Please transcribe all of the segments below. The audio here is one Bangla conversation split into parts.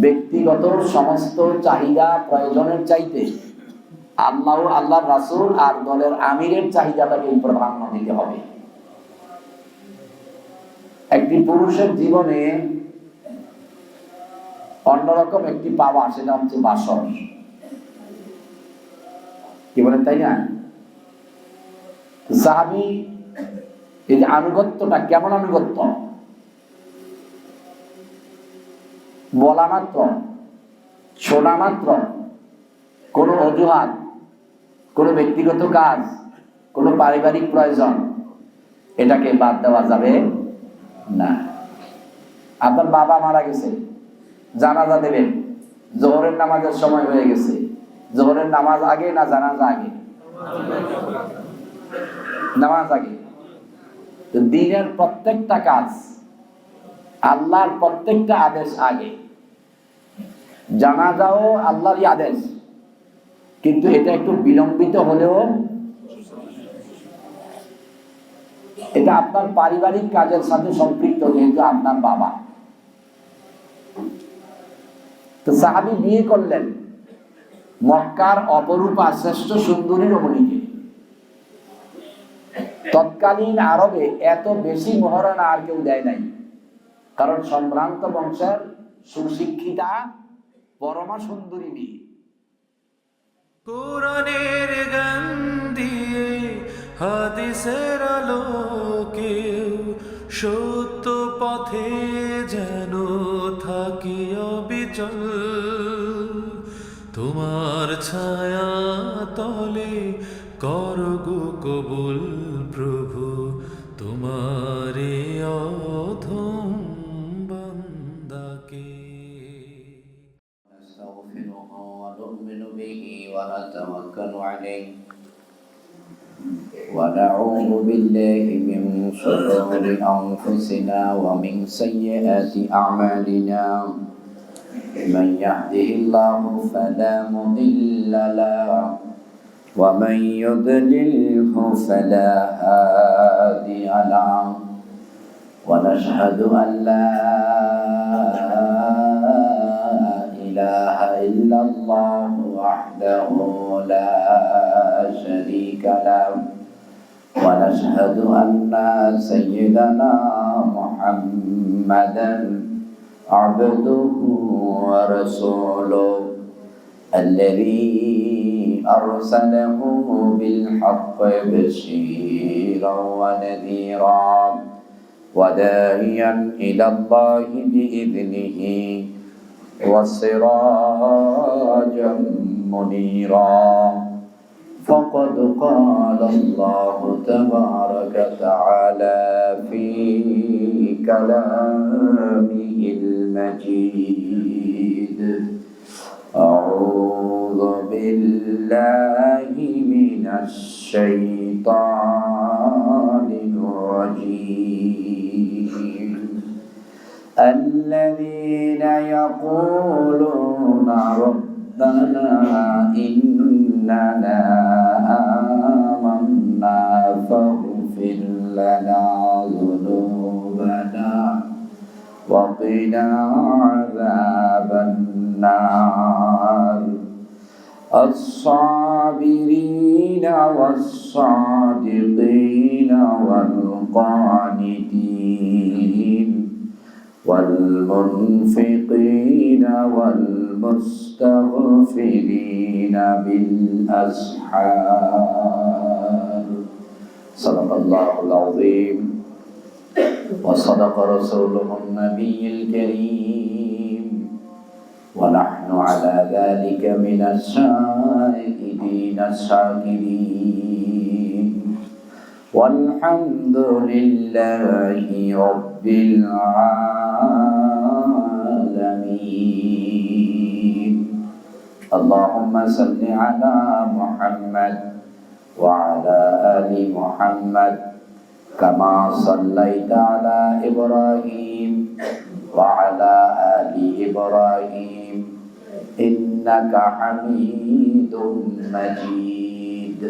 ব্যক্তিগত সমস্ত চাহিদা প্রয়োজনের চাইতে আল্লাহ, আল্লাহর রাসূল আর দলের আমিরের চাহিদাটাকে প্রাধান্য দিতে হবে। একটি পুরুষের জীবনে অন্যরকম একটি পাওয়া, সেটা হচ্ছে বাসর। কি বলেন, তাই না? সাহাবী এই যে আনুগত্যটা, কেমন আনুগত্য? বলা মাত্র, শোনা মাত্র, কোনো অজুহাত, কোনো ব্যক্তিগত কাজ, কোনো পারিবারিক প্রয়োজন, এটাকে বাদ দেওয়া যাবে না। আপনার বাবা মারা গেছে, জানাজা দেবেন, জোহরের নামাজের সময় হয়ে গেছে, জোহরের নামাজ আগে না জানাজা আগে? নামাজ আগে। তো দিনের প্রত্যেকটা কাজ, আল্লাহর প্রত্যেকটা আদেশ আগে। জানাজাও আল্লাহরই আদেশ, কিন্তু এটা একটু বিলম্বিত হলেও এটা আপনার পারিবারিক কাজের সাথে সম্পৃক্ত, যেহেতু আপনার বাবা। তো সাহাবী বিয়ে করলেন মক্কার অপরূপা শ্রেষ্ঠ সুন্দরী রমণীকে। তৎকালীন আরবে এত বেশি মহারণা আর কেউ দেয় নাই, কারণ সম্ভ্রান্ত বংশের সুশিক্ষিতা পরমা সুন্দরী মেয়ে। কোরআনের গান দিয়ে হাদিসের আলোকে সত্য পথে যেন থাকি অবিচল, তোমার ছায়া তলে করগো কবুল প্রভু, তোমারে অধম বান্দাকে। نستغفره ونؤمن به ونتوكل عليه ونعوذ بالله من شرور أنفسنا ومن سيئات أعمالنا من يهده الله فلا مضل له ومن يضلله فلا هادي له ونشهد أن لا إله إلا الله وحده لا شريك له ونشهد أن سيدنا محمدا عبده ورسوله الذي أرسله بالحق بشيرا ونذيرا وداعيا إلى الله بإذنه وسراجا منيرا فقد قال الله تبارك وتعالى في كلامه المجيد أعوذ بالله من الشيطان الرجيم الذين يقولون ربنا إننا آمنا فاغفر لنا ذنوبنا وقنا عذاب النار الصابرين والصادقين والقانتين والمنفقين والمستغفرين بالأسحار صدق الله العظيم وصدق رسوله النبي الكريم ونحن على ذلك من الشاهدين الشاكرين والحمد لله رب العالمين اللهم صل على محمد وعلى آل محمد كما صليت على إبراهيم وعلى آل إبراهيم إنك حميد مجيد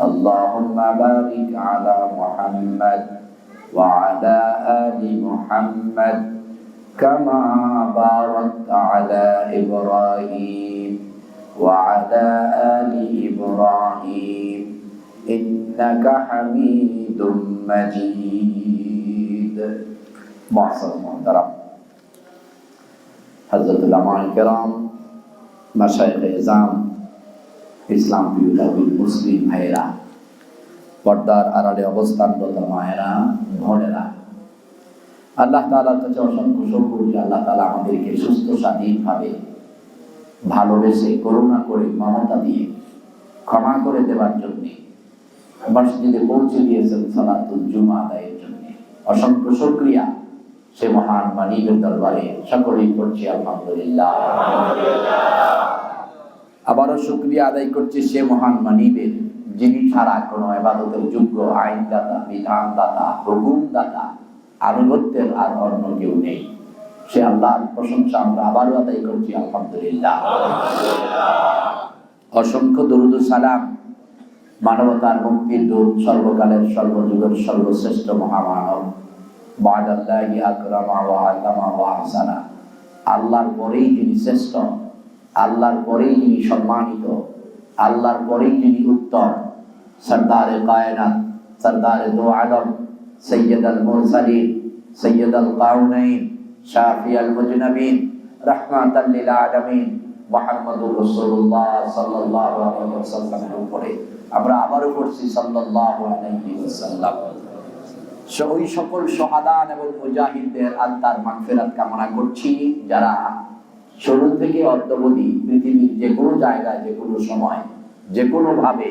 اللهم بارك على محمد وعلى آل محمد كما باركت على إبراهيم وعلى آل إبراهيم إنك حميد مجيد. معصر محترم حضرت العلماء الكرام, মাশায়েখ ইজাম, ইসলাম প্রিয় মুসলিম ভাইয়েরা, পর্দার আড়ালে অবস্থানরত মায়েরা, বোনেরা, আল্লাহ তাআলার কাছে অসংখ্য শুকর যে আল্লাহ তাআলা আমাদেরকে সুস্থ স্বাধীনভাবে ভালোবেসে করুণা করে মমতা দিয়ে ক্ষমা করে দেওয়ার জন্য মসজিদে পৌঁছে দিয়েছেন সালাতুল জুমা আদায়ের জন্য। অসংখ্য শুকরিয়া সে মহান মালিকের দরবারে সকলেই করছি আলহামদুলিল্লাহ। আবারও শুকরিয়া আদায় করছি সে মহান মালিকের, যিনি ছাড়া কোনো ইবাদতের যোগ্য আইনদাতা, বিধানদাতা, হুকুমদাতা, আনুগত্যের আর অন্য কেউ নেই। সে আল্লাহর প্রশংসা আমরা আবারও আদায় করছি আলহামদুলিল্লাহ। অসংখ্য দরুদ ও সালাম মানবতার মুক্তির দূত, সর্বকালের সর্বযুগের সর্বশ্রেষ্ঠ মহামানব, বাদাল্লাহি আকরামা ওয়া আতামা ওয়া আহসানা, আল্লাহর পরেই যিনি শ্রেষ্ঠ, আল্লাহর পরেই যিনি সম্মানিত, আল্লাহর পরেই যিনি উত্তম, সরদারে কায়নাত, সরদারে দো আলম, সৈয়দুল মুরসালিন, সৈয়দুল কাউনাইন, শাফিউল মুজনাবিন, রাহমাতাল লিল আলামিন মুহাম্মদুর রাসূলুল্লাহ সাল্লাল্লাহু আলাইহি ওয়াসাল্লামের উপরে আমরা আবারও পড়ছি সাল্লাল্লাহু আলাইহি ওয়াসাল্লাম। ওই সকল শাহাদাত এবং মুজাহিদদের আত্মার মাগফিরাত কামনা করছি, যারা শুরু থেকে অদ্যাবধি পৃথিবীর যে কোনো জায়গায়, যে কোনো সময়, যে কোনো ভাবে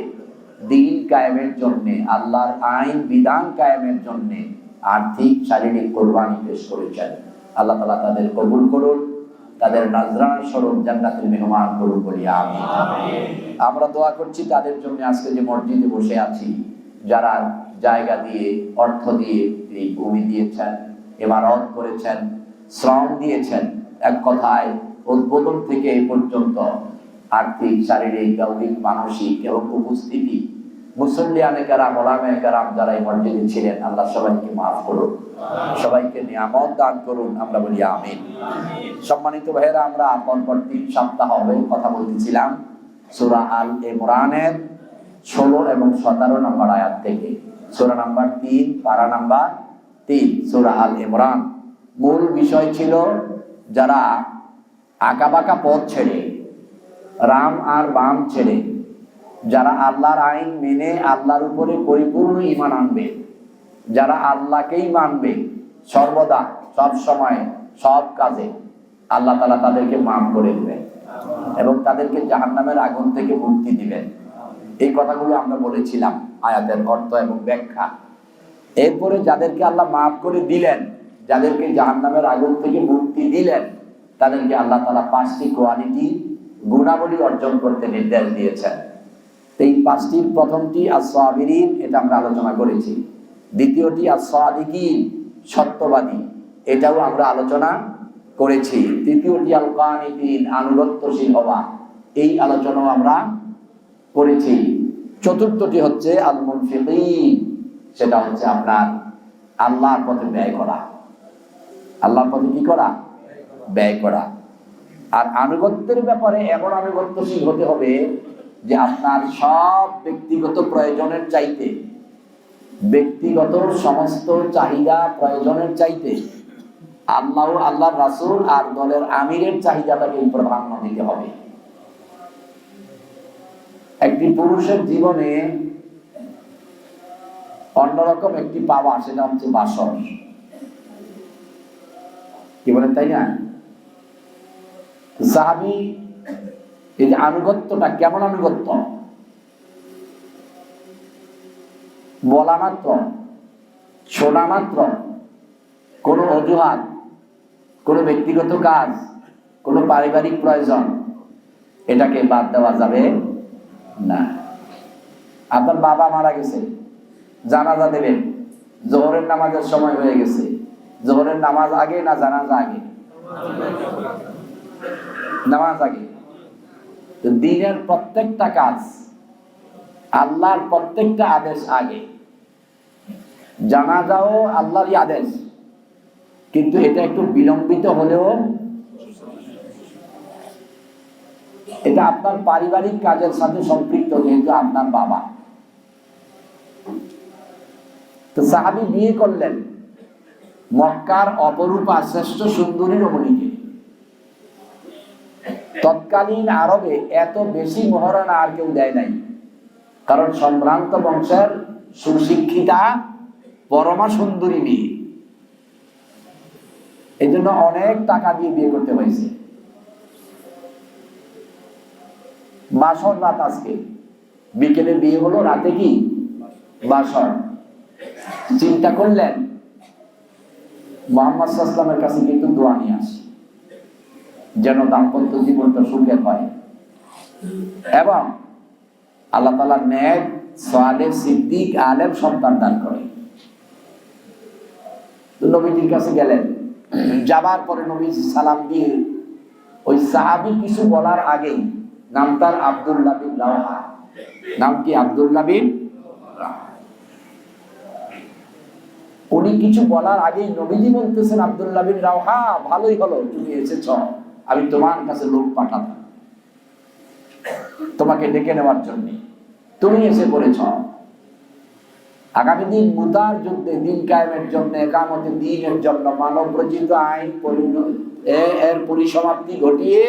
দ্বীন কায়েমের জন্য, আল্লাহর আইন বিধান কায়েমের জন্য আর্থিক শারীরিক কোরবানি পেশ করেছেন। আল্লাহ তাআলা তাদের কবুল করুন, তাদের নাজরানা স্বরূপ জান্নাতের মেহমান করুন বলি আমিন। আমরা দোয়া করছি তাদের জন্য আজকে যে মসজিদে বসে আছি, যারা জায়গা দিয়ে, অর্থ দিয়ে এই ভূমি দিয়েছেন, ইমারত করেছেন, শ্রম দিয়েছেন, এক কথায় উদ্বোধন থেকে এই পর্যন্ত আর্থিক, শারীরিক, দৈহিক, মানসিক এবং উপস্থিতি মুসল্লিয়ানে কেরাম, ওলামায়ে কেরাম যারা এই মসজিদে ছিলেন, আল্লাহ সবাইকে মাফ করুন, সবাইকে নিয়ামত দান করুন, আমরা বলি আমিন। সম্মানিত ভাইয়েরা, আমরা পরপর 3 সপ্তাহ হবে কথা বলতেছিলাম সূরা আল ইমরানের 16 এবং 17 নম্বর আয়াত থেকে। সূরা নাম্বার 3, পারা নাম্বার 3, সূরা আল ইমরান। মূল বিষয় ছিল যারা আঁকাবাঁকা পথ ছেড়ে, রাম আর বাম ছেড়ে, যারা আল্লাহর আইন মেনে আল্লাহর উপরে পরিপূর্ণ ঈমান আনবে, যারা আল্লাহকেই মানবে সর্বদা, সব সময়, সব কাজে, আল্লাহ তাআলা তাদেরকে মাফ করে দিবেন এবং তাদেরকে জাহান্নামের আগুন থেকে মুক্তি দিবেন। এই কথাগুলো আমরা বলেছিলাম, আয়াতের অর্থ এবং ব্যাখ্যা। এরপরে যাদেরকে আল্লাহ মাফ করে দিলেন, যাদেরকে জাহান্নামের আগুন থেকে মুক্তি দিলেন, তাদেরকে আল্লাহ তাআলা 5টি কোয়ালিটি, গুণাবলী অর্জন করতে নির্দেশ দিয়েছেন। এই 5টির প্রথমটি আস-সাবিরিন, এটা আমরা আলোচনা করেছি। দ্বিতীয়টি আস-সাদিকিন, সত্যবাদী, এটাও আমরা আলোচনা করেছি। তৃতীয়টি আল-কানিতিন, আনুগত্যশীল হওয়া, এই আলোচনাও আমরা করেছি। চতুর্থটি হচ্ছে আল-মুনফিকিন, সেটা হচ্ছে আপনার আল্লাহর পথে ব্যয় করা, আল্লাহর পথে কি করা? ব্যয় করা। আর আনুগত্যের ব্যাপারে এমন আনুগত্যশীল হতে হবে যে আপনার সব ব্যক্তিগত প্রয়োজনের চাইতে, ব্যক্তিগত সমস্ত চাহিদা প্রয়োজনের চাইতে আল্লাহ, আল্লাহর রাসূল আর দলের আমিরের চাহিদাটাকে প্রাধান্য দিতে হবে। একটি পুরুষের জীবনে অন্যরকম একটি পাওয়া, সেটা হচ্ছে বাসর। কি বলেন, তাই না? সাহাবী এই যে আনুগত্যটা, কেমন আনুগত্য? বলা মাত্র, শোনা মাত্র, কোন অজুহাত, কোন ব্যক্তিগত কাজ, কোন পারিবারিক প্রয়োজন, এটাকে বাদ দেওয়া যাবে না। আপনার বাবা মারা গেছে, জানাজা দেবেন, জোহরের নামাজের সময় হয়ে গেছে, জোহরের নামাজ আগে না জানাজা আগে? নামাজ আগে। দিনের প্রত্যেকটা কাজ, আল্লাহর প্রত্যেকটা আদেশ আগে। জানাজাও আল্লাহরই আদেশ, কিন্তু এটা একটু বিলম্বিত হলেও এটা আপনার পারিবারিক কাজের সাথে সম্পৃক্ত, যেহেতু আপনার বাবা। তো সাহাবী বিয়ে করলেন মক্কার অপরূপা শ্রেষ্ঠ সুন্দরী রমণীকে। তৎকালীন আরবে এত বেশি মহারণা আর কেউ দেয় নাই, কারণ সম্ভ্রান্ত বংশের সুশিক্ষিতা পরমা সুন্দরী মেয়ে, এই জন্য অনেক টাকা দিয়ে বিয়ে করতে হয়েছে। বাসর রাত, আজকে বিকেলে বিয়ে হলো, রাতে কি বাসর। চিন্তা করলেন মুহাম্মদ সাল্লাল্লাহু আলাইহি ওয়াসাল্লামের কাছে কিন্তু দোয়া নিয়ে আসে, যেন দাম্পত্য জীবনটা সুখের হয় এবং আল্লাহ তাআলা নেক, সালেহ, সিদ্দিক, আলেম সন্তান দান করে। তো নবীজির কাছে গেলেন, যাবার পরে নবীজি সালাম দিয়ে ওই সাহাবী কিছু বলার আগেই, নাম তার আব্দুল্লাহ বিন রাওহা, নাম কি আব্দুল্লাহ বিন রাওহা, উনি কিছু বলার আগেই নবীজি বলতেছেন, আব্দুল্লাহ বিন রাওহা, ভালোই হলো তুমি এসেছ, আমি তোমার কাছে লোক পাঠাতাম তোমাকে ডেকে নেওয়ার জন্য, তুমি এসে পড়েছ। আগামী দিন মুতার যুদ্ধে, দিন কায়েমের জন্য, একামতে দ্বীনের জন্য, মানব রচিত আইন এর পরিসমাপ্তি ঘটিয়ে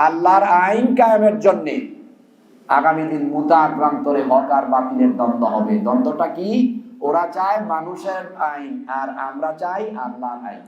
আল্লাহর আইন কায়েমের জন্য আগামী দিন মুতার প্রান্তরে হক আর বাতিলের দ্বন্দ্ব হবে। দ্বন্দ্বটা কি? ওরা চায় মানুষের আইন আর আমরা চাই আল্লাহর আইন।